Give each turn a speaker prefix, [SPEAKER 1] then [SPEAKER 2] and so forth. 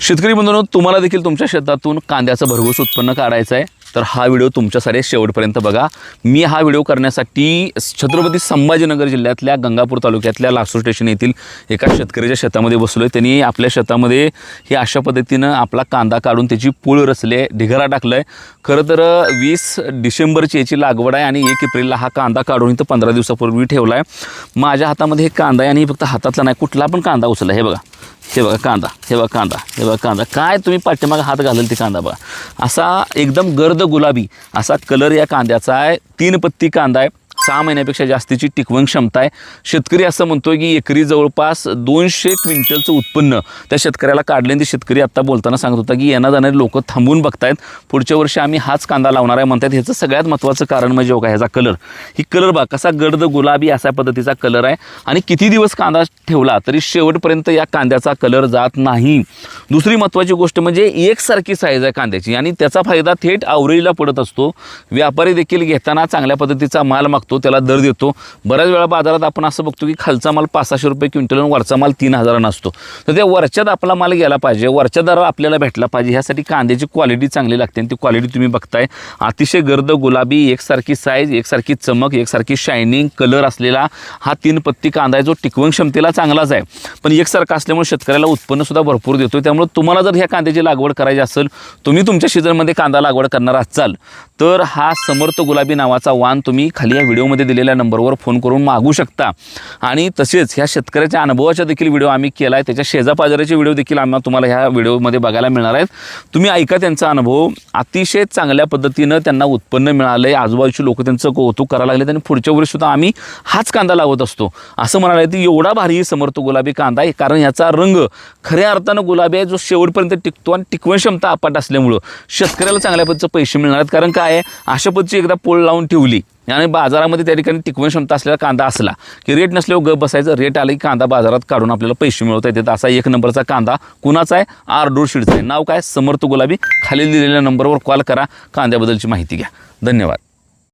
[SPEAKER 1] शेतकरी बंधूंनो, तुम्हाला देखील तुमच्या शेतातून कांद्याचं भरघोस उत्पन्न काढायचं आहे तर हा व्हिडिओ तुमच्यासाठी शेवटपर्यंत बघा। मी हा व्हिडिओ करण्यासाठी छत्रपती संभाजीनगर जिल्ह्यातल्या गंगापूर तालुक्यातल्या लासूर स्टेशन येथील एका शेतकऱ्याच्या शेतामध्ये बसलोय। त्यांनी आपल्या शेतामध्ये हे अशा पद्धतीनं आपला कांदा काढून त्याची पूळ रचले, ढिगारा टाकलाय। खरं तर 20 डिसेंबरची याची लागवड आहे आणि 1 एप्रिलला हा कांदा काढून इथं 15 दिवसापूर्वी ठेवला आहे। माझ्या हातामध्ये हे कांदा आहे आणि फक्त हातातला नाही, कुठला पण कांदा उचलला। हे बघा, हे बघा कांदा, हे बघा कांदा, हे बघा कांदा, काय तुम्ही पाठीमागे हात घालेल ते कांदा बघा, असा एकदम गर्द गुलाबी असा कलर या कांद्याचा आहे। 3 पत्ती कांदा आहे, 6 महिन्यापेक्षा जास्तीची टिकवण क्षमता आहे। शेतकरी असं म्हणतोय की एकरी जवळपास 200 क्विंटलचं उत्पन्न त्या शेतकऱ्याला काढले। ते शेतकरी आता बोलताना सांगत होता की येणं जाणारे लोक थांबून बघतायत, पुढच्या वर्षी आम्ही हाच कांदा लावणार आहे म्हणतात। ह्याचं सगळ्यात महत्त्वाचं कारण म्हणजे बघा ह्याचा कलर, ही कलर बघा कसा गर्द गुलाबी अशा पद्धतीचा कलर आहे आणि किती दिवस कांदा ठेवला तरी शेवटपर्यंत या कांद्याचा कलर जात नाही। दुसरी महत्त्वाची गोष्ट म्हणजे एकसारखी साईज आहे कांद्याची आणि त्याचा फायदा थेट आवरेजला पडत असतो। व्यापारी देखील घेताना चांगल्या पद्धतीचा माल मागतो, त्याला दर देतो। बऱ्याच वेळा बाजारात आपण असं बघतो की खालचा माल 500-600 रुपये क्विंटल आणि वरचा माल 3000 असतो। तर त्या वरच्यात आपला माल गेला पाहिजे, वरच्या दराला आपल्याला भेटला पाहिजे। ह्यासाठी कांद्याची क्वालिटी चांगली लागते आणि ती क्वालिटी तुम्ही बघताय, अतिशय गर्द गुलाबी, एकसारखी साईज, एकसारखी चमक, एकसारखी शायनिंग कलर असलेला हा 3 पत्ती कांदा आहे जो टिकवण क्षमतेला चांगलाच आहे, पण एकसारखा असल्यामुळे शेतकऱ्याला उत्पन्न सुद्धा भरपूर देतो। त्यामुळे तुम्हाला जर ह्या कांद्याची लागवड करायची असेल, तुम्ही तुमच्या सीझनमध्ये कांदा लागवड करणार असाल तर हा समर्थ गुलाबी नावाचा वाण तुम्ही खाली या व्हिडिओमध्ये दिलेल्या नंबरवर फोन करून मागू शकता। आणि तसेच ह्या शेतकऱ्याच्या अनुभवाचा देखील व्हिडिओ आम्ही केला आहे, त्याच्या शेजापाजाराचे व्हिडिओ देखील तुम्हाला ह्या व्हिडिओमध्ये बघायला मिळणार आहेत। तुम्ही ऐका त्यांचा अनुभव, अतिशय चांगल्या पद्धतीनं त्यांना उत्पन्न मिळालं आहे। आजूबाजूचे लोक त्यांचं कौतुक करायला लागले आणि पुढच्या वर्षी सुद्धा आम्ही हाच कांदा लावत असतो असं म्हणाले। ती एवढा भारी समर्थ गुलाबी कांदा आहे कारण याचा रंग खऱ्या अर्थानं गुलाबी आहे जो शेवटपर्यंत टिकतो आणि टिकवण क्षमता अपाट असल्यामुळं शेतकऱ्याला चांगल्या पद्धतीचे पैसे मिळणार आहेत। कारण काय आहे, अशा पद्धतीची एकदा पोळ लावून ठेवली आणि बाजारामध्ये त्या ठिकाणी टिकवण क्षमता असलेला कांदा असला की रेट नसल्यावर गप बसायचं, रेट आले की कांदा बाजारात काढून आपल्याला पैसे मिळवता येतात। असा 1 नंबरचा कांदा कुणाचा आहे? आरडूर सीड्सचा आहे। नाव काय? समर्थ गुलाबी। खाली दिलेल्या नंबरवर कॉल करा, कांद्याबद्दलची माहिती घ्या। धन्यवाद।